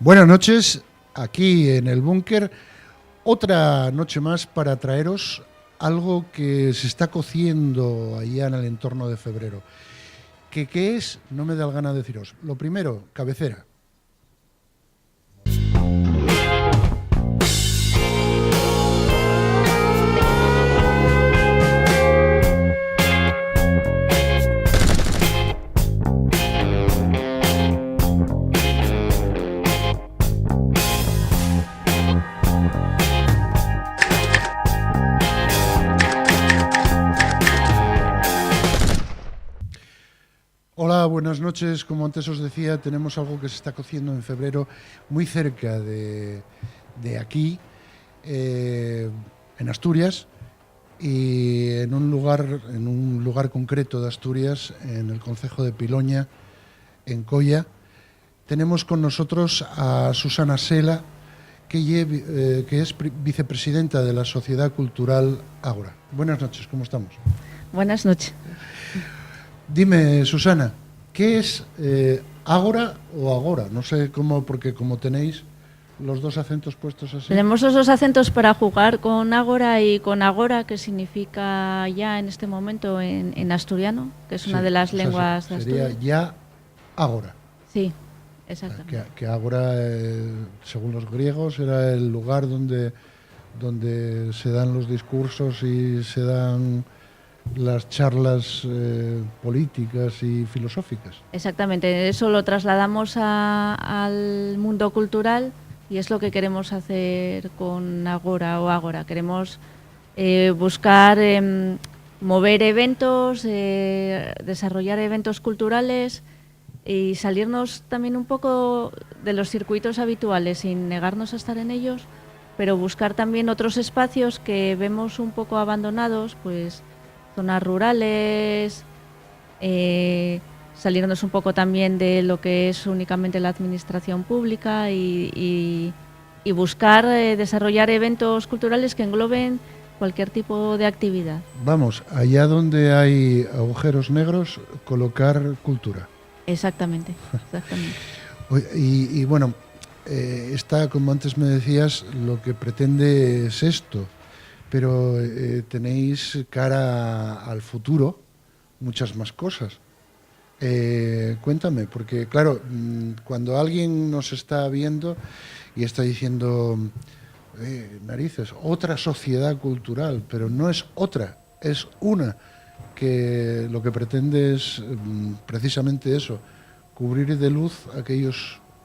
Buenas noches, aquí en el búnker, otra noche más para traeros algo que se está cociendo allá en el entorno de febrero. ¿Qué es? No me da la gana de deciros. Lo primero, cabecera. Hola, buenas noches. Como antes os decía, tenemos algo que se está cociendo en febrero muy cerca de aquí, en Asturias, y en un lugar concreto de Asturias, en el concejo de Piloña, en Coya. Tenemos con nosotros a Susana Sela, que es vicepresidenta de la Sociedad Cultural Ágora. Buenas noches, ¿cómo estamos? Buenas noches. Dime, Susana, ¿qué es Ágora o Agora? No sé cómo, porque como tenéis los dos acentos puestos así. Tenemos los dos acentos para jugar con Ágora y con Agora, que significa ya en este momento en asturiano, que es una de las lenguas de sería Asturias. ya Ágora. Sí, exactamente. Que Ágora, según los griegos, era el lugar donde se dan los discursos y se dan las charlas políticas y filosóficas. Exactamente, eso lo trasladamos al mundo cultural y es lo que queremos hacer con Agora o Ágora. Queremos buscar mover eventos, desarrollar eventos culturales y salirnos también un poco de los circuitos habituales sin negarnos a estar en ellos, pero buscar también otros espacios que vemos un poco abandonados, pues zonas rurales, salirnos un poco también de lo que es únicamente la administración pública y buscar desarrollar eventos culturales que engloben cualquier tipo de actividad. Vamos, allá donde hay agujeros negros, colocar cultura. Exactamente, exactamente. Y bueno, esta, como antes me decías, lo que pretende es esto, pero tenéis cara al futuro muchas más cosas. Cuéntame, porque claro, cuando alguien nos está viendo y está diciendo, narices, otra sociedad cultural, pero no es otra, es una, que lo que pretende es precisamente eso, cubrir de luz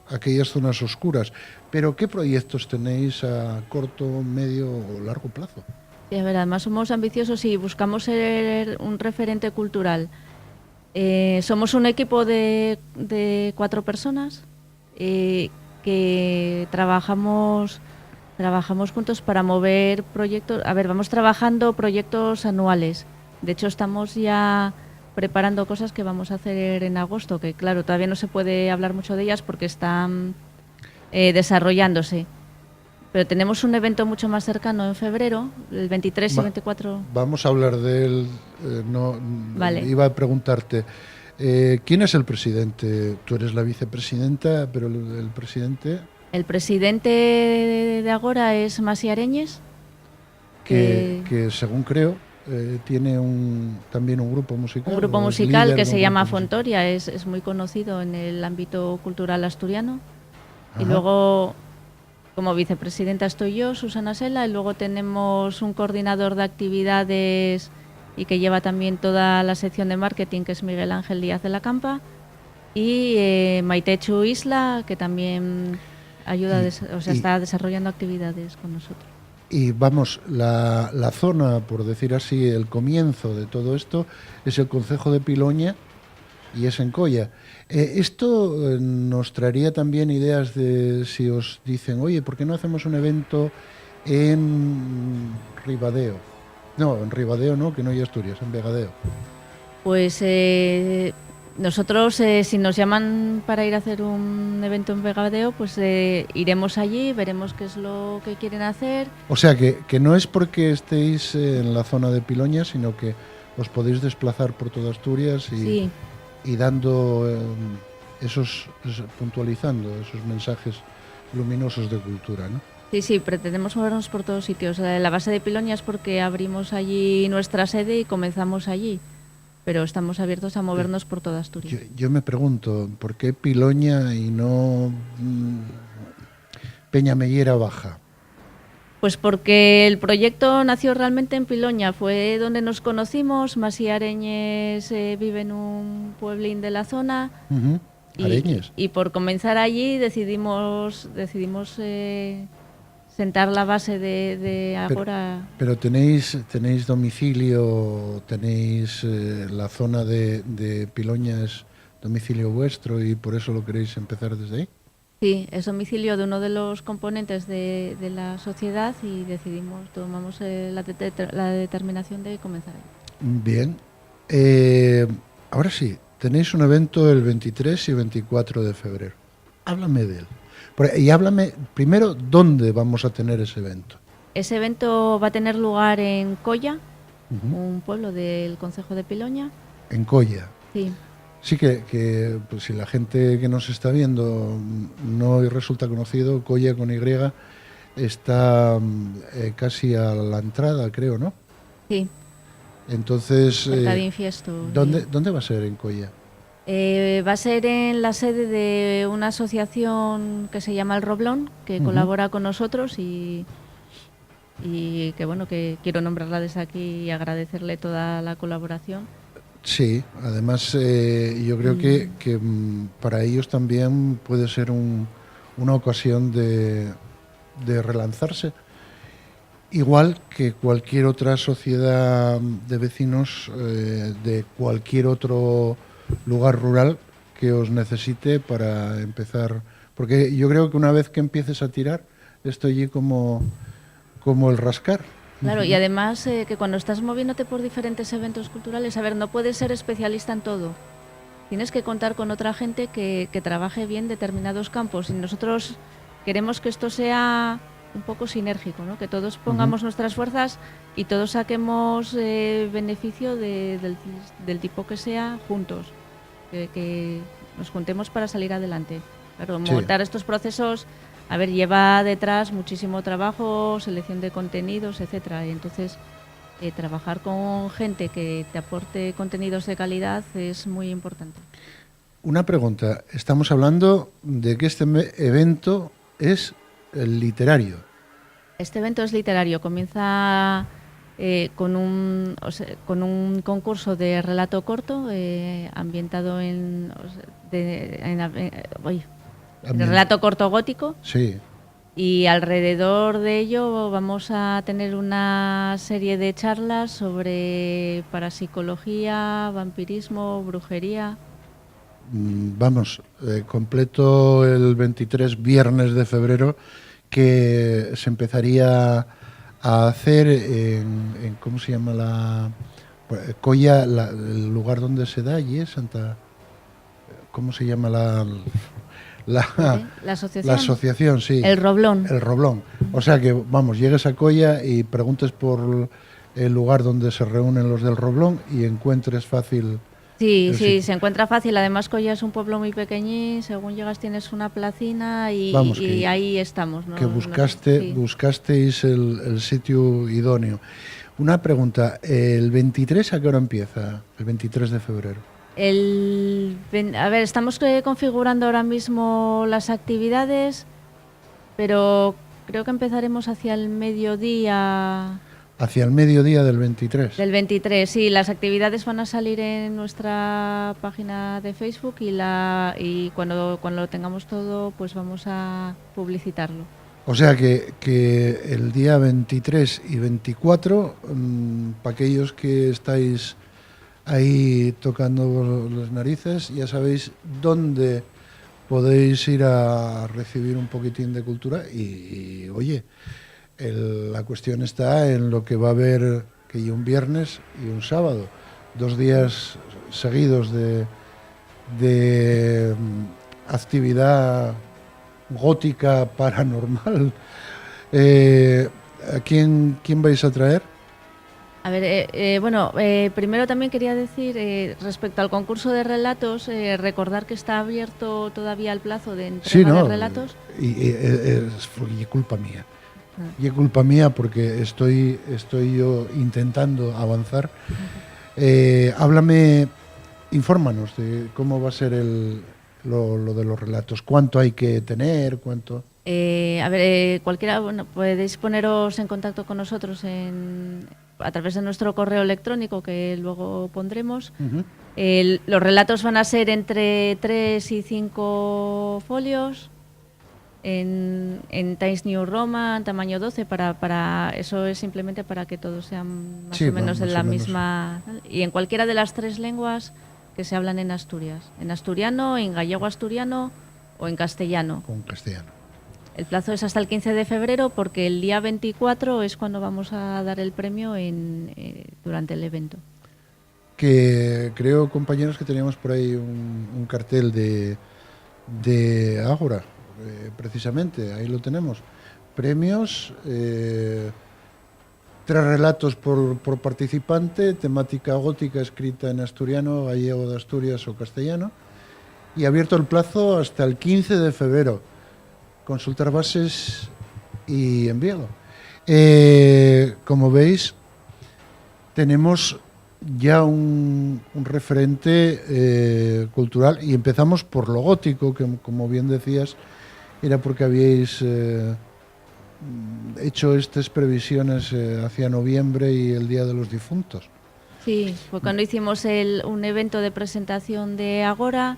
aquellas zonas oscuras. Pero ¿qué proyectos tenéis a corto, medio o largo plazo? Y a ver, además somos ambiciosos y buscamos ser un referente cultural. Somos un equipo de 4 personas que trabajamos juntos para mover proyectos. A ver, vamos trabajando proyectos anuales. De hecho, estamos ya preparando cosas que vamos a hacer en agosto, que claro, todavía no se puede hablar mucho de ellas porque están desarrollándose. Pero tenemos un evento mucho más cercano en febrero, el 23 y 24. Vamos a hablar de él. Vale. Iba a preguntarte, ¿quién es el presidente? Tú eres la vicepresidenta, pero el presidente... El presidente de Agora es Masi Areñes. Que según creo, tiene también un grupo musical. Un grupo musical que se llama Fontoria, es muy conocido en el ámbito cultural asturiano. Ajá. Y luego, como vicepresidenta estoy yo, Susana Sela, y luego tenemos un coordinador de actividades y que lleva también toda la sección de marketing, que es Miguel Ángel Díaz de la Campa, y Maitechu Isla, que también ayuda, está desarrollando actividades con nosotros. Y vamos, la zona, por decir así, el comienzo de todo esto es el concejo de Piloña y es en Coya. Esto nos traería también ideas de si os dicen, oye, ¿por qué no hacemos un evento en Ribadeo? No, en Ribadeo no, que no hay Asturias, en Vegadeo. Pues nosotros, si nos llaman para ir a hacer un evento en Vegadeo, pues iremos allí, veremos qué es lo que quieren hacer. O sea, que no es porque estéis en la zona de Piloña, sino que os podéis desplazar por toda Asturias y, y dando puntualizando esos mensajes luminosos de cultura, ¿no? Sí, sí, pretendemos movernos por todos sitios. La base de Piloña es porque abrimos allí nuestra sede y comenzamos allí, pero estamos abiertos a movernos por toda Asturias. Yo me pregunto, ¿por qué Piloña y no Peñamellera Baja? Pues porque el proyecto nació realmente en Piloña, fue donde nos conocimos. Masi Areñes vive en un pueblín de la zona. Uh-huh. Areñes. Y por comenzar allí decidimos sentar la base de Agora. Pero tenéis domicilio, tenéis la zona de Piloña es domicilio vuestro y por eso lo queréis empezar desde ahí. Sí, es domicilio de uno de los componentes de la sociedad y tomamos la determinación de comenzar ahí. Bien. Ahora sí, tenéis un evento el 23 y 24 de febrero. Háblame de él. Y háblame primero dónde vamos a tener ese evento. Ese evento va a tener lugar en Colla, un pueblo del concejo de Piloña. En Colla. Sí. Sí que pues, si la gente que nos está viendo no resulta conocido, Colla con Y está casi a la entrada, creo, ¿no? Sí. Entonces, cerca de Infiesto. ¿dónde va a ser en Colla? Va a ser en la sede de una asociación que se llama El Roblón, que colabora con nosotros y que bueno, que quiero nombrarla desde aquí y agradecerle toda la colaboración. Sí, además yo creo que para ellos también puede ser una ocasión de relanzarse. Igual que cualquier otra sociedad de vecinos de cualquier otro lugar rural que os necesite para empezar. Porque yo creo que una vez que empieces a tirar, esto allí como el rascar. Claro, y además que cuando estás moviéndote por diferentes eventos culturales, a ver, no puedes ser especialista en todo. Tienes que contar con otra gente que trabaje bien determinados campos. Y nosotros queremos que esto sea un poco sinérgico, ¿no? Que todos pongamos nuestras fuerzas y todos saquemos beneficio del tipo que sea juntos. Que nos juntemos para salir adelante. Claro, montar estos procesos, a ver, lleva detrás muchísimo trabajo, selección de contenidos, etcétera. Y entonces, trabajar con gente que te aporte contenidos de calidad es muy importante. Una pregunta. Estamos hablando de que este evento es literario. Este evento es literario. Comienza con un concurso de relato corto ambientado en relato corto gótico. Sí. Y alrededor de ello vamos a tener una serie de charlas sobre parapsicología, vampirismo, brujería. Vamos, completo el 23 viernes de febrero, que se empezaría a hacer en ¿cómo se llama la Colla, el lugar donde se da allí es Santa, ¿cómo se llama la asociación? La asociación, sí. El Roblón. El Roblón. O sea que, vamos, llegues a Colla y preguntes por el lugar donde se reúnen los del Roblón y encuentres fácil. Sí, se encuentra fácil. Además, Colla es un pueblo muy pequeñín. Según llegas tienes una placina y ahí estamos, ¿no? Que buscasteis el sitio idóneo. Una pregunta, ¿el 23 a qué hora empieza? El 23 de febrero. A ver, estamos configurando ahora mismo las actividades, pero creo que empezaremos hacia el mediodía. Hacia el mediodía del 23. Del 23, sí. Las actividades van a salir en nuestra página de Facebook y cuando lo tengamos todo, pues vamos a publicitarlo. O sea que el día 23 y 24, para aquellos que estáis ahí tocando las narices, ya sabéis dónde podéis ir a recibir un poquitín de cultura y oye, la cuestión está en lo que va a haber, que hay un viernes y un sábado, 2 días seguidos de actividad gótica paranormal. ¿A quién vais a traer? A ver, primero también quería decir, respecto al concurso de relatos, recordar que está abierto todavía el plazo de Sí, entrega de no, relatos. y es culpa mía. Y es culpa mía porque estoy yo intentando avanzar. Háblame, infórmanos de cómo va a ser lo de los relatos. ¿Cuánto hay que tener? ¿Cuánto? Cualquiera, podéis poneros en contacto con nosotros a través de nuestro correo electrónico que luego pondremos. Uh-huh. Los relatos van a ser entre 3 y 5 folios en Times New Roman, tamaño 12, para eso es simplemente para que todos sean más o menos en la misma... Y en cualquiera de las 3 lenguas que se hablan en Asturias. En asturiano, en gallego asturiano o en castellano. Con castellano. El plazo es hasta el 15 de febrero porque el día 24 es cuando vamos a dar el premio durante el evento. Que creo, compañeros, que teníamos por ahí un cartel de Ágora, precisamente, ahí lo tenemos. Premios, 3 relatos por participante, temática gótica escrita en asturiano, gallego de Asturias o castellano, y abierto el plazo hasta el 15 de febrero. Consultar bases y envíalo. Como veis, tenemos ya un referente cultural y empezamos por lo gótico, que como bien decías, era porque habíais hecho estas previsiones hacia noviembre y el Día de los Difuntos. Sí, fue cuando hicimos un evento de presentación de Agora.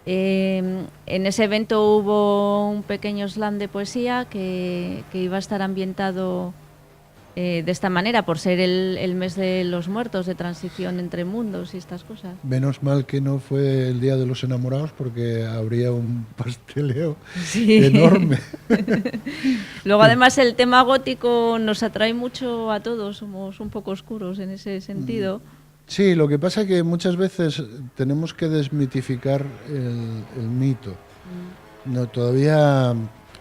En ese evento hubo un pequeño slam de poesía que iba a estar ambientado de esta manera, por ser el mes de los muertos, de transición entre mundos y estas cosas. Menos mal que no fue el Día de los Enamorados, porque habría un pasteleo enorme. Luego, además, el tema gótico nos atrae mucho a todos, somos un poco oscuros en ese sentido. Sí, lo que pasa es que muchas veces tenemos que desmitificar el mito. No, todavía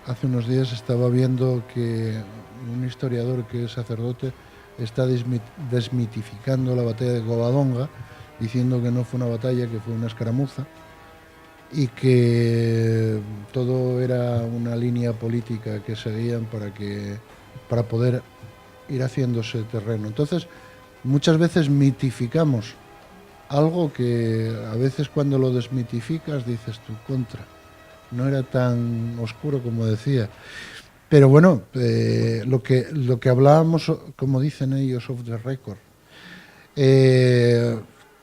hace unos días estaba viendo que un historiador que es sacerdote está desmitificando la batalla de Covadonga, diciendo que no fue una batalla, que fue una escaramuza, y que todo era una línea política que seguían para poder ir haciéndose terreno. Entonces, muchas veces mitificamos algo que a veces cuando lo desmitificas dices tú, contra, no era tan oscuro como decía. Pero bueno, lo que hablábamos, como dicen ellos, off the record,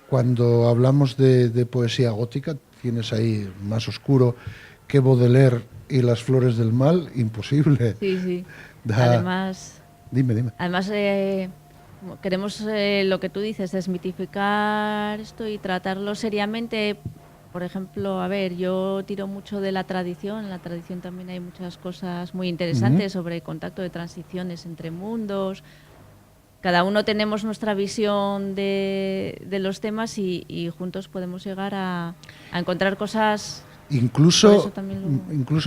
cuando hablamos de poesía gótica, tienes ahí más oscuro que Baudelaire y las flores del mal, imposible. Sí. Además... Dime. Además, queremos, lo que tú dices, desmitificar esto y tratarlo seriamente. Por ejemplo, yo tiro mucho de la tradición. En la tradición también hay muchas cosas muy interesantes sobre el contacto de transiciones entre mundos. Cada uno tenemos nuestra visión de los temas y juntos podemos llegar a encontrar cosas... Incluso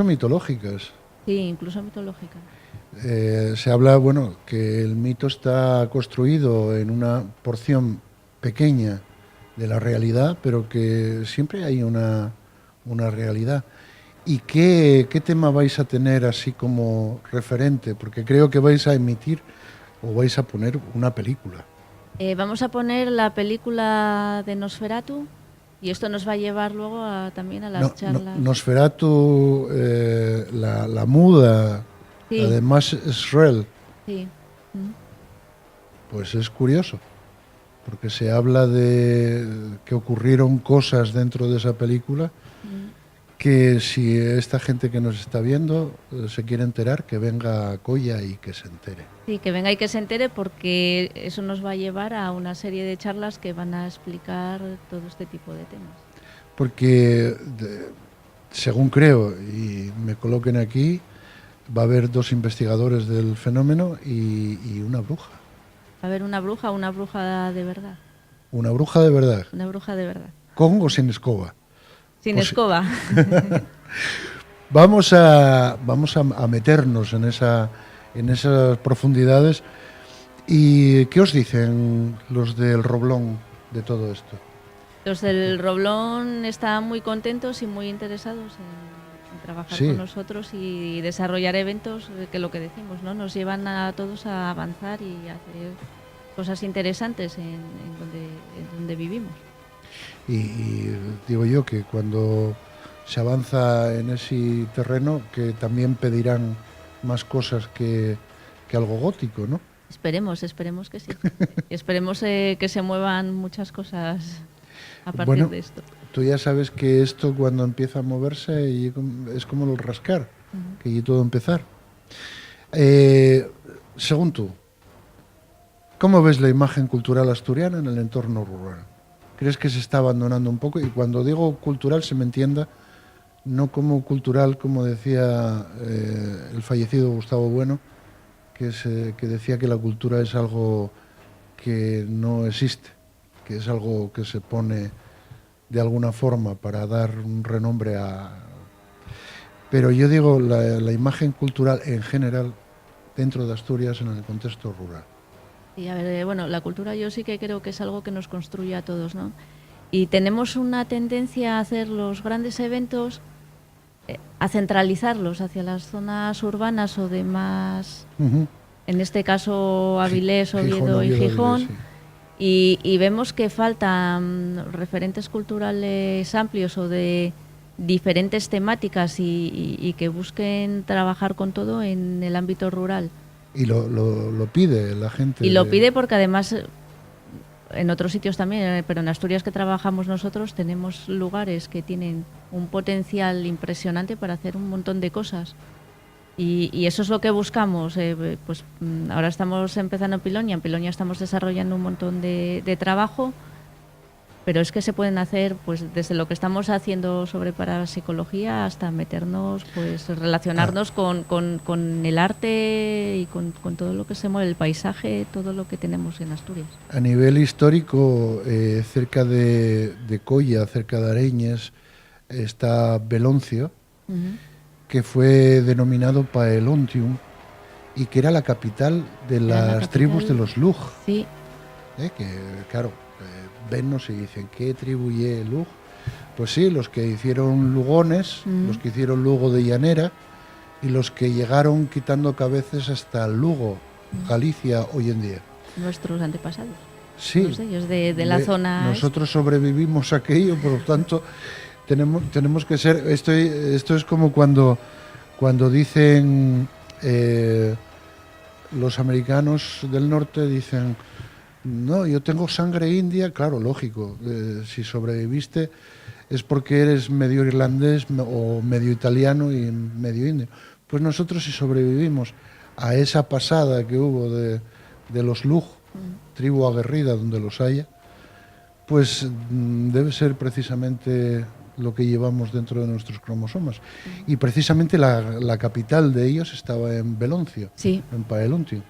mitológicas. Sí, incluso mitológicas. Se habla, que el mito está construido en una porción pequeña de la realidad, pero que siempre hay una realidad. ¿Y qué tema vais a tener así como referente? Porque creo que vais a emitir o vais a poner una película. Vamos a poner la película de Nosferatu y esto nos va a llevar luego también a las charlas. Nosferatu, la muda, sí. Además Shrel. Sí. Pues es curioso, porque se habla de que ocurrieron cosas dentro de esa película que si esta gente que nos está viendo se quiere enterar, que venga a Coya y que se entere. Sí, que venga y que se entere, porque eso nos va a llevar a una serie de charlas que van a explicar todo este tipo de temas. Porque, según creo, y me coloquen aquí, va a haber 2 investigadores del fenómeno y una bruja. Va a haber una bruja de verdad. ¿Una bruja de verdad? Una bruja de verdad. ¿Con o sin escoba? Sin escoba. Vamos a meternos en esas profundidades ¿Y qué os dicen los del Roblón de todo esto? Los del Roblón están muy contentos y muy interesados en trabajar Sí. con nosotros y desarrollar eventos que lo que decimos, ¿no? Nos llevan a todos a avanzar y a hacer cosas interesantes en donde vivimos. Y digo yo que cuando se avanza en ese terreno, que también pedirán más cosas que algo gótico, ¿no? Esperemos que sí. Y esperemos que se muevan muchas cosas a partir Bueno, de esto. tú ya sabes que esto cuando empieza a moverse es como el rascar, que y todo empezar. Según tú, ¿cómo ves la imagen cultural asturiana en el entorno rural? ¿Crees que se está abandonando un poco? Y cuando digo cultural se me entienda no como cultural, como decía el fallecido Gustavo Bueno, que decía que la cultura es algo que no existe, que es algo que se pone de alguna forma para dar un renombre a... Pero yo digo la imagen cultural en general dentro de Asturias en el contexto rural. Y a ver, bueno, la cultura yo sí que creo que es algo que nos construye a todos, ¿no? Y tenemos una tendencia a hacer los grandes eventos, a centralizarlos hacia las zonas urbanas o de más, en este caso Avilés, Oviedo y Gijón, Avilés, sí. Y vemos que faltan referentes culturales amplios o de diferentes temáticas y que busquen trabajar con todo en el ámbito rural. Y lo pide la gente. Y lo pide porque además en otros sitios también, pero en Asturias que trabajamos nosotros tenemos lugares que tienen un potencial impresionante para hacer un montón de cosas. Y eso es lo que buscamos. Pues ahora estamos empezando en Piloña. En Piloña estamos desarrollando un montón de trabajo, pero es que se pueden hacer pues desde lo que estamos haciendo sobre parapsicología hasta meternos, pues relacionarnos con el arte y con todo lo que se mueve, el paisaje, todo lo que tenemos en Asturias. A nivel histórico, cerca de Colla, cerca de Areñes, está Beloncio, que fue denominado Paelontium y que era la capital de las tribus de los Lug. Sí. Que claro, vennos y dicen, ¿qué tribu ye Lug? Pues sí, los que hicieron Lugones, los que hicieron Lugo de Llanera y los que llegaron quitando cabezas hasta Lugo, Galicia hoy en día. Nuestros antepasados. Sí. Todos ellos de la zona. Nosotros sobrevivimos a aquello, por lo tanto, tenemos que ser... Esto es como cuando dicen los americanos del norte, dicen... No, yo tengo sangre india, claro, lógico. Si sobreviviste es porque eres medio irlandés o medio italiano y medio indio. Pues nosotros si sobrevivimos a esa pasada que hubo de los Lug, tribu aguerrida donde los haya, pues debe ser precisamente lo que llevamos dentro de nuestros cromosomas. Y precisamente la capital de ellos estaba en Beloncio, sí. En Paelontium.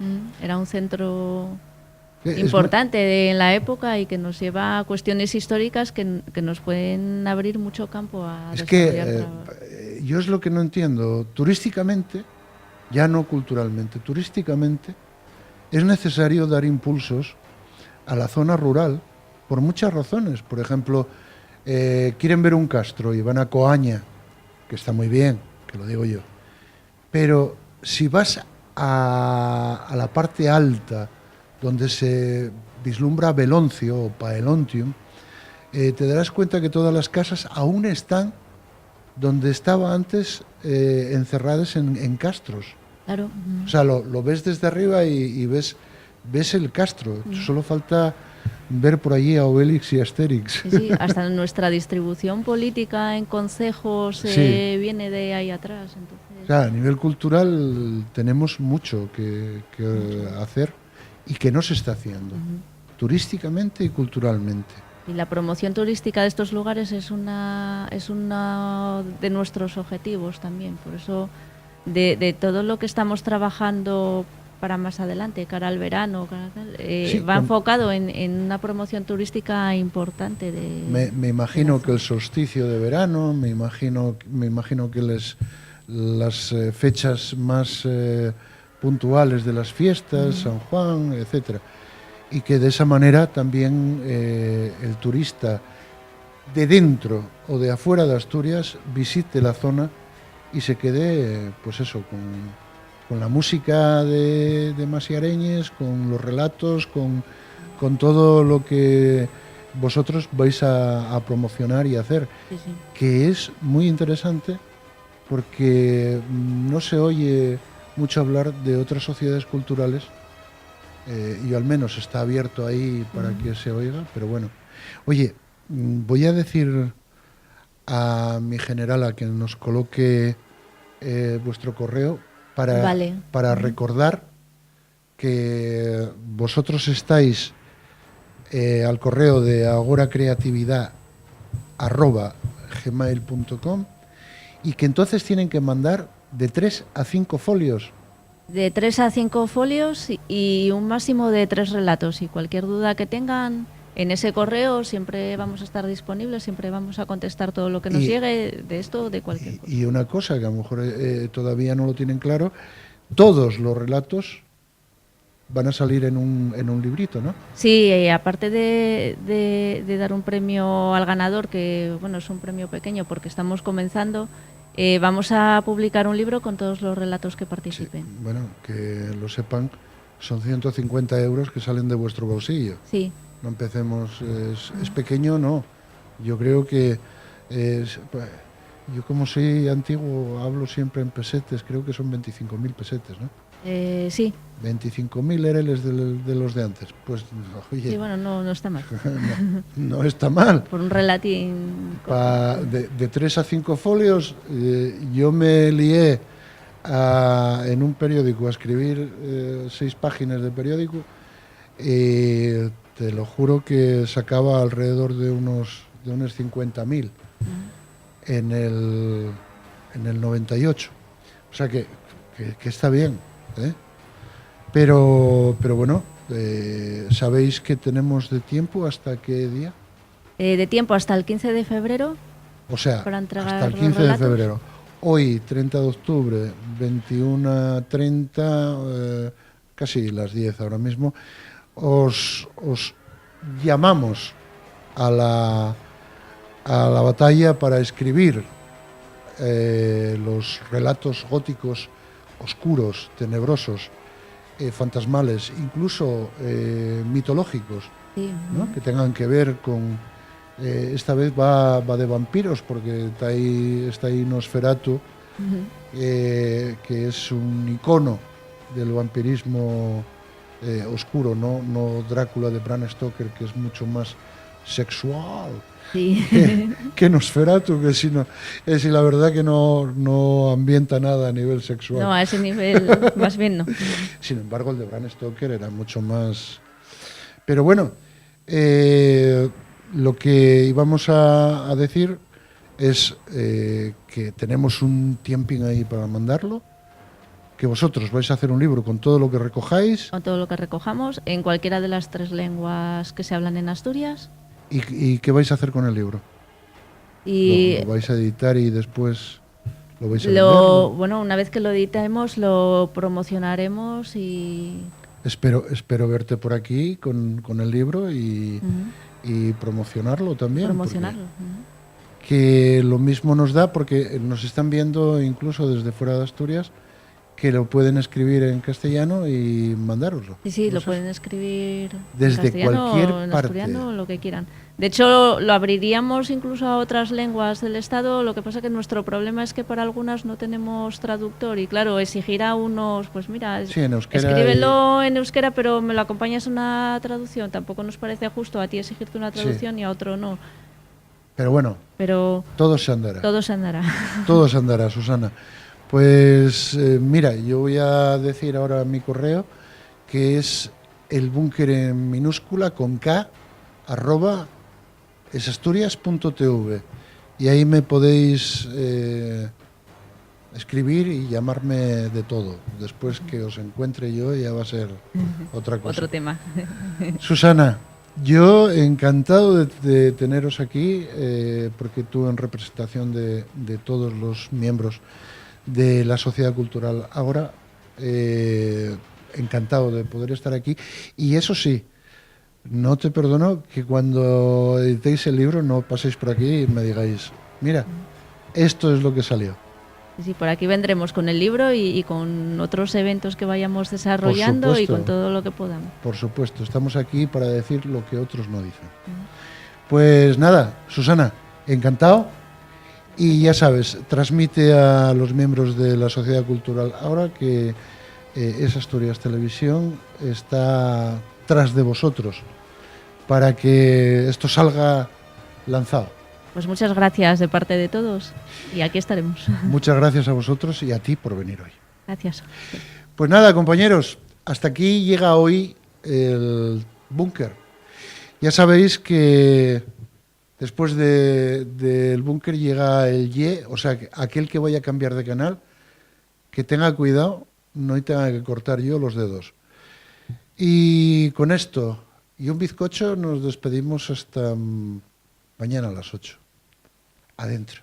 Era un centro... importante en la época y que nos lleva a cuestiones históricas que nos pueden abrir mucho campo a desarrollar. Yo es lo que no entiendo. Turísticamente, ya no culturalmente, turísticamente es necesario dar impulsos a la zona rural por muchas razones. Por ejemplo, quieren ver un castro y van a Coaña, que está muy bien, que lo digo yo. Pero si vas a la parte alta, donde se vislumbra Beloncio o Paelontium, te darás cuenta que todas las casas aún están donde estaba antes, encerradas en castros. Claro. O sea, lo ves desde arriba y ves el castro. Solo falta ver por allí a Obelix y Asterix. Sí, hasta nuestra distribución política en concejos viene de ahí atrás. Entonces... O sea, a nivel cultural tenemos mucho que hacer y que no se está haciendo, turísticamente y culturalmente. Y la promoción turística de estos lugares es uno de nuestros objetivos también. Por eso, de todo lo que estamos trabajando para más adelante, cara al verano, va enfocado en una promoción turística importante. Me imagino que el solsticio de verano, me imagino que las fechas más puntuales de las fiestas, San Juan, etcétera. Y que de esa manera también el turista de dentro o de afuera de Asturias visite la zona y se quede, pues eso, con la música de Masiareñes, con los relatos, con todo lo que vosotros vais a promocionar y hacer, Sí, sí. que es muy interesante porque no se oye mucho hablar de otras sociedades culturales, y al menos está abierto ahí para que se oiga, pero bueno. Oye, voy a decir a mi generala que nos coloque vuestro correo Vale. para recordar que vosotros estáis al correo de agoracreatividad@gmail.com y que entonces tienen que mandar de 3 a 5 folios. De 3 a 5 folios y un máximo de 3 relatos. Y cualquier duda que tengan en ese correo siempre vamos a estar disponibles, siempre vamos a contestar todo lo que nos llegue de esto o de cualquier cosa. Y una cosa que a lo mejor todavía no lo tienen claro, todos los relatos van a salir en un librito, ¿no? Sí, aparte de dar un premio al ganador, que bueno, es un premio pequeño porque estamos comenzando, vamos a publicar un libro con todos los relatos que participen. Sí, bueno, que lo sepan, son 150 euros que salen de vuestro bolsillo. Sí. No empecemos, es pequeño, no. Yo creo que, yo como soy antiguo, hablo siempre en pesetes, creo que son 25.000 pesetes, ¿no? Sí. 25.000 ereles de los de antes. Pues, oye, Sí, bueno, no está mal. no está mal. Por un relatín. De 3 a 5 folios, yo me lié en un periódico a escribir 6 páginas de periódico y te lo juro que sacaba alrededor de unos 50.000 en el 98. O sea que está bien, ¿eh? Pero bueno, ¿sabéis que tenemos de tiempo hasta qué día? De tiempo hasta el 15 de febrero. O sea, para entregar hasta el los 15 de relatos. febrero. Hoy, 30 de octubre, 21:30, casi las 10 ahora mismo, os llamamos a la batalla para escribir los relatos góticos oscuros, tenebrosos, fantasmales, incluso mitológicos, Sí. ¿no? Que tengan que ver con... esta vez va de vampiros, porque está ahí Nosferatu, que es un icono del vampirismo oscuro, no Drácula de Bram Stoker, que es mucho más sexual. Sí. Que Nosferatu, que si la verdad que no ambienta nada a nivel sexual. No, a ese nivel más bien no. Sin embargo, el de Bram Stoker era mucho más... Pero bueno, lo que íbamos a decir es que tenemos un tiempín ahí para mandarlo, que vosotros vais a hacer un libro con todo lo que recojáis. Con todo lo que recojamos, en cualquiera de las 3 lenguas que se hablan en Asturias. ¿Y qué vais a hacer con el libro? Y ¿Lo vais a editar y después lo vais a vender? bueno, una vez que lo editemos, lo promocionaremos y... Espero verte por aquí con el libro y promocionarlo también. Promocionarlo. Que lo mismo nos da, porque nos están viendo incluso desde fuera de Asturias, que lo pueden escribir en castellano y mandároslo. Sí, lo pueden escribir desde en castellano, cualquier en parte. asturiano, lo que quieran. De hecho, lo abriríamos incluso a otras lenguas del Estado. Lo que pasa que nuestro problema es que para algunas no tenemos traductor y claro, exigir a unos, pues mira, Sí, en euskera escríbelo en euskera, pero me lo acompañas una traducción. Tampoco nos parece justo a ti exigirte una traducción y a otro no. Pero bueno, pero todo se andará. Todo se andará. Todo se andará, Susana. Pues mira, yo voy a decir ahora mi correo, que es el búnker en minúscula con K, @esasturias.tv. Y ahí me podéis escribir y llamarme de todo. Después que os encuentre yo ya va a ser otra cosa. Otro tema. Susana, yo encantado de teneros aquí, porque tú en representación de todos los miembros de la Sociedad Cultural Ágora encantado de poder estar aquí. Y eso sí, no te perdono que cuando editéis el libro no paséis por aquí y me digáis, mira, esto es lo que salió. Sí, por aquí vendremos con el libro y con otros eventos que vayamos desarrollando y con todo lo que podamos. Por supuesto, estamos aquí para decir lo que otros no dicen. Pues nada, Susana, encantado. Y ya sabes, transmite a los miembros de la Sociedad Cultural ahora que Es Asturias Televisión está tras de vosotros para que esto salga lanzado. Pues muchas gracias de parte de todos y aquí estaremos. Muchas gracias a vosotros y a ti por venir hoy. Gracias. Pues nada, compañeros, hasta aquí llega hoy el búnker. Ya sabéis que después del búnker llega el Y, o sea, aquel que vaya a cambiar de canal, que tenga cuidado, no tenga que cortar yo los dedos. Y con esto y un bizcocho nos despedimos hasta mañana a las 8. Adentro.